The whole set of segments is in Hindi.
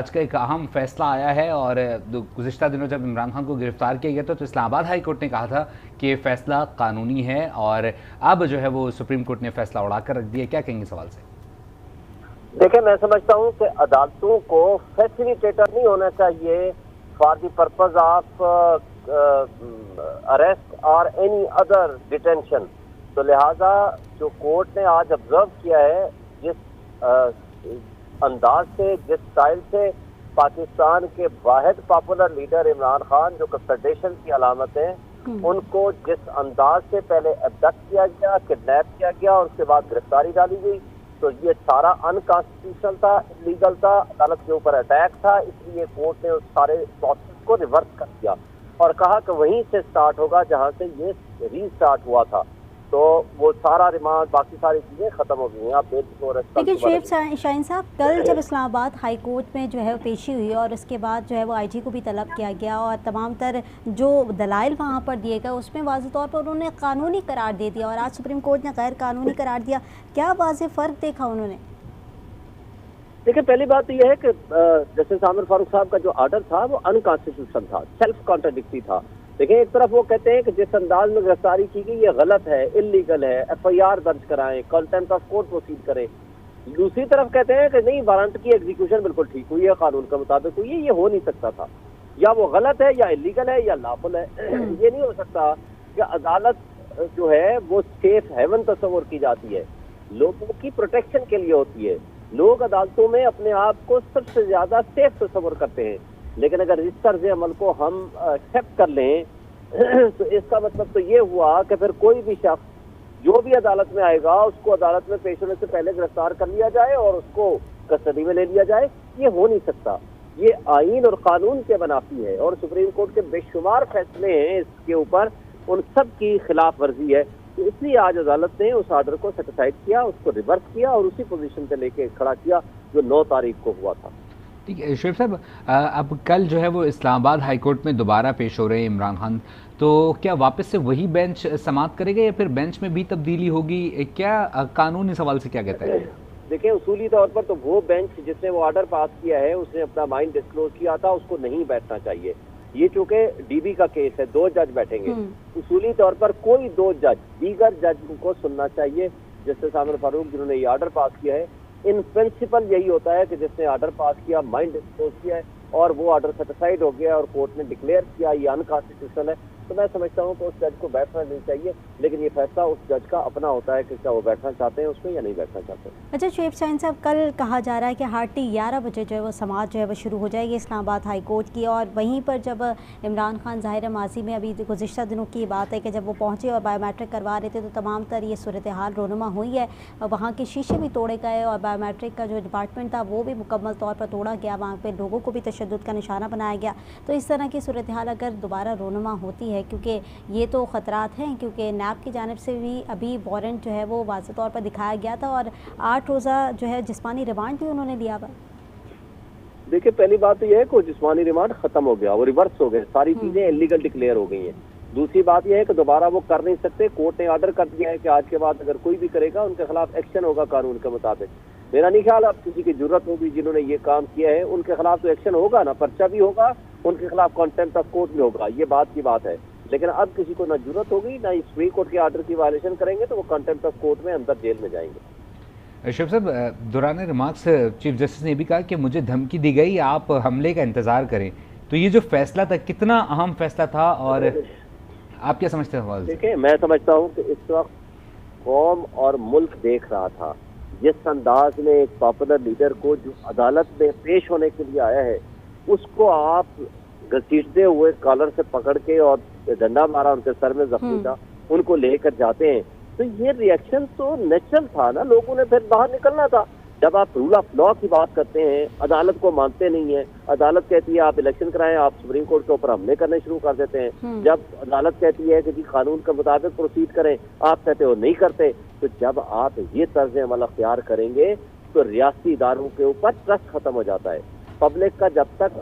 आज का एक अहम फैसला आया है और गुज़िश्ता दिनों जब इमरान खान को गिरफ्तार किया गया तो इस्लामाबाद हाई कोर्ट ने कहा था कि ये फैसला कानूनी है और अब जो है वो सुप्रीम कोर्ट ने फैसला उड़ाकर रख दिया। क्या कहेंगे सवाल से? देखिए, मैं समझता हूँ कि अदालतों को फैसिलिटेटर नहीं होना चाहिए for the purpose of arrest और एनी अदर डिटेंशन। तो लिहाजा जो कोर्ट ने आज ऑब्जर्व किया है, जिस अंदाज से, जिस स्टाइल से पाकिस्तान के वाहिद पॉपुलर लीडर इमरान खान, जो कस्टडेशन की अलामत है, उनको जिस अंदाज से पहले अबडक्ट किया गया, किडनैप किया गया और उसके बाद गिरफ्तारी डाली गई, तो ये सारा अनकॉन्स्टिट्यूशनल था, इलीगल था, अदालत के ऊपर अटैक था। इसलिए कोर्ट ने उस सारे प्रोसेस को रिवर्स कर दिया और कहा कि वहीं से स्टार्ट होगा जहां से ये रीस्टार्ट हुआ था। तो वो सारा रिमांड, बाकी सारी चीज़ें खत्म हो गई हैं। आप लेकिन शेख शाहीन साहब, कल जब इस्लामाबाद हाई कोर्ट में जो है पेशी हुई और उसके बाद जो है वो आईजी को भी तलब किया गया और तमाम तर जो दलाइल वहाँ पर दिए गए उसमें वाज़ेह तौर पर उन्होंने कानूनी करार दे दिया और आज सुप्रीम कोर्ट ने गैर कानूनी करार दिया। क्या वाज़ेह फ़र्क देखा उन्होंने? देखिए, पहली बात तो यह है कि जस्टिस आमिर फारूक साहब का जो ऑर्डर था वो अनकॉन्स्टिट्यूशनल था, सेल्फ कॉन्ट्राडिक्टरी था। देखिए, एक तरफ वो कहते हैं कि जिस अंदाज में गिरफ्तारी की गई ये गलत है, इलीगल है, एफआईआर दर्ज कराएं, कंटेम्प्ट ऑफ कोर्ट प्रोसीड करें। दूसरी तरफ कहते हैं कि नहीं, वारंट की एग्जीक्यूशन बिल्कुल ठीक हुई है, कानून के मुताबिक हुई है, ये हो नहीं सकता था। या वो गलत है, या इलीगल है, या लॉफुल है। ये नहीं हो सकता कि अदालत जो है वो सेफ हेवन तस्वर की जाती है, लोगों की प्रोटेक्शन के लिए होती है। लोग अदालतों में अपने आप को सबसे ज्यादा सेफ तस्वर करते हैं, लेकिन अगर इस तर्ज अमल को हम एक्सेप्ट कर लें तो इसका मतलब तो ये हुआ कि फिर कोई भी शख्स जो भी अदालत में आएगा उसको अदालत में पेश होने से पहले गिरफ्तार कर लिया जाए और उसको कस्टडी में ले लिया जाए। ये हो नहीं सकता, ये आईन और कानून के मुनाफी है और सुप्रीम कोर्ट के बेशुमार फैसले हैं इसके ऊपर, उन सब की खिलाफ वर्जी है। तो इसलिए आज अदालत ने उस ऑर्डर को सेटिसाइड किया, उसको रिवर्स किया और उसी पोजीशन पे लेके खड़ा किया जो 9 तारीख को हुआ था। ठीक है शुएब साहब, अब कल जो है वो इस्लामाबाद हाई कोर्ट में दोबारा पेश हो रहे हैं इमरान खान, तो क्या वापस से वही बेंच समाप्त करेगा या फिर बेंच में भी तब्दीली होगी? क्या कानूनी सवाल से क्या कहता है? देखिए, उसूली तौर पर तो वो बेंच जिसने वो ऑर्डर पास किया है, उसने अपना माइंड डिस्क्लोज किया था, उसको नहीं बैठना चाहिए। ये चूंकि डीबी का केस है, 2 जज बैठेंगे। उसूली तौर पर कोई 2 जज दीगर जज को सुनना चाहिए। जस्टिस आमिर फारूक जिन्होंने ये ऑर्डर पास किया है, इन प्रिंसिपल यही होता है कि जिसने ऑर्डर पास किया, माइंड डिस्पोज किया है और वो ऑर्डर सेटिसाइड हो गया और कोर्ट ने डिक्लेयर किया ये अनकॉन्स्टिट्यूशनल है, तो मैं समझता हूँ कि उस जज को बैठना नहीं चाहिए। लेकिन ये फैसला उस जज का अपना होता है कि क्या वो बैठना चाहते हैं उसमें या नहीं बैठना चाहते हैं। अच्छा शुएब शाहीन साहब, कल कहा जा रहा है कि हार्टी 11 बजे जो है वो समाअत जो है वो शुरू हो जाएगी इस्लामाबाद हाई कोर्ट की, और वहीं पर जब इमरान खान ज़ाहिर माजी में अभी गुज़िश्ता दिनों की बात है कि जब वो पहुँचे और बायोमेट्रिक करवा रहे थे तो तमाम तर ये सूरत हाल रोनुमा हुई है। वहाँ के शीशे भी तोड़े गए और बायोमेट्रिक का जो डिपार्टमेंट था वो भी मुकम्मल तौर पर तोड़ा गया, वहाँ पर लोगों को भी तशद्दुद का निशाना बनाया गया। तो इस तरह की सूरत हाल अगर दोबारा रोनुमा होती है, क्योंकि ये तो ख़तरात हैं, क्योंकि नैब की जानिब से भी अभी वारंट जो है वो वाज़ेह तौर पर दिखाया गया था और 8 रोज़ा जो है जिस्मानी रिमांड भी उन्होंने लिया हुआ। देखिए, पहली बात तो यह है कि जिस्मानी रिमांड खत्म हो गया, वो रिवर्स हो गए, सारी चीजें इलीगल डिक्लेयर हो गई हैं। दूसरी बात यह है कि दोबारा वो कर नहीं सकते। कोर्ट ने ऑर्डर कर दिया है कि आज के बाद अगर कोई भी करेगा उनके खिलाफ एक्शन होगा कानून के मुताबिक। मेरा नहीं ख्याल अब किसी की जरूरत होगी, जिन्होंने ये काम किया है उनके खिलाफ तो एक्शन होगा ना, पर्चा भी होगा, उनके खिलाफ कंटेम्प्ट ऑफ कोर्ट भी होगा, ये बात की बात है। लेकिन अब किसी को ना जरूरत होगी, ना सुप्रीम कोर्ट के ऑर्डर की वायलेशन करेंगे तो वो कंटेम्प्ट ऑफ कोर्ट में अंदर जेल में जाएंगे। शुएब साहब, दौरान रिमार्क्स चीफ जस्टिस ने भी कहा कि मुझे धमकी दी गई, आप हमले का इंतजार करें। तो ये जो फैसला था कितना अहम फैसला था और आप क्या समझते हैं? देखिए, मैं समझता हूँ कि इस वक्त कौम और मुल्क देख रहा था जिस अंदाज में एक पॉपुलर लीडर को जो अदालत में पेश होने के लिए आया है उसको आप घसीटते हुए कॉलर से पकड़ के और डंडा मारा, उनके सर में जख्मी था, उनको लेकर जाते हैं, तो ये रिएक्शन तो नेचुरल था ना, लोगों ने फिर बाहर निकलना था। जब आप रूल ऑफ लॉ की बात करते हैं, अदालत को मानते नहीं है, अदालत कहती है आप इलेक्शन कराएं, आप सुप्रीम कोर्ट के ऊपर हमले करने शुरू कर देते हैं। जब अदालत कहती है कि जी कानून के मुताबिक प्रोसीड करें, आप कहते हो नहीं करते। तो जब आप ये तर्ज अमल अख्तियार करेंगे तो रियासती इदारों के ऊपर ट्रस्ट खत्म हो जाता है। पब्लिक का जब तक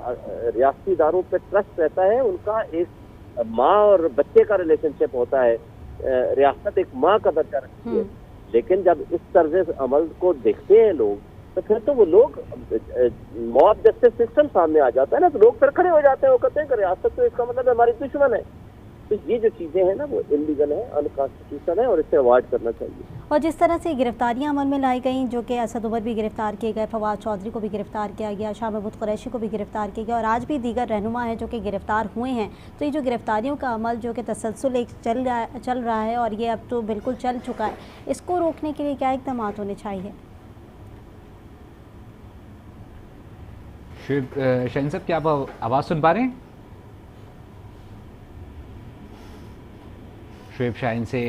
रियासती इदारों पर ट्रस्ट रहता है, उनका एक माँ और बच्चे का रिलेशनशिप होता है, रियासत एक माँ का दर्जा रखती है। लेकिन जब इस तर्ज अमल को देखते हैं लोग, तो फिर तो वो लोग मॉब जस्टिस सिस्टम सामने आ जाता है ना, तो लोग फिर खड़े हो जाते हैं, वो कहते हैं कि रियासत तो इसका मतलब हमारी दुश्मन है। तो ये जो चीज़ें हैं ना वो इलीगल है, अनकॉन्स्टिट्यूशनल है और इससे अवॉइड करना चाहिए। और जिस तरह से गिरफ्तारियां अमल में लाई गई, जो कि असद उमर भी गिरफ्तार किए गए, फवाद चौधरी को भी गिरफ्तार किया गया, शाह महमूद कुरैशी को भी गिरफ्तार किया गया और आज भी दीगर रहनुमा हैं जो कि गिरफ्तार हुए हैं, तो ये जो गिरफ्तारियों का अमल जो कि तसलसल एक चल रहा है और ये अब तो बिल्कुल चल चुका है, इसको रोकने के लिए क्या इक़दाम होने चाहिए? शाहीन साहब, क्या आप आवाज़ सुन पा रहे हैं? शुएब शाहीन से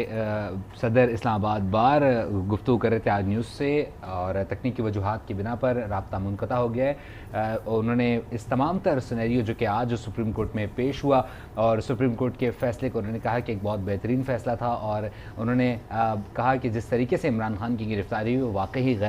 सदर इस्लामाबाद बार गुफ्तगू कर रहे थे आज न्यूज़ से, और तकनीकी वजूहात की बिना पर रब्ता मुनक़ता हो गया है। उन्होंने इस तमाम तर सिनेरियो जो कि आज सुप्रीम कोर्ट में पेश हुआ और सुप्रीम कोर्ट के फ़ैसले को उन्होंने कहा कि एक बहुत बेहतरीन फ़ैसला था, और उन्होंने कहा कि जिस तरीके से इमरान खान की गिरफ्तारी हुई वो वाकई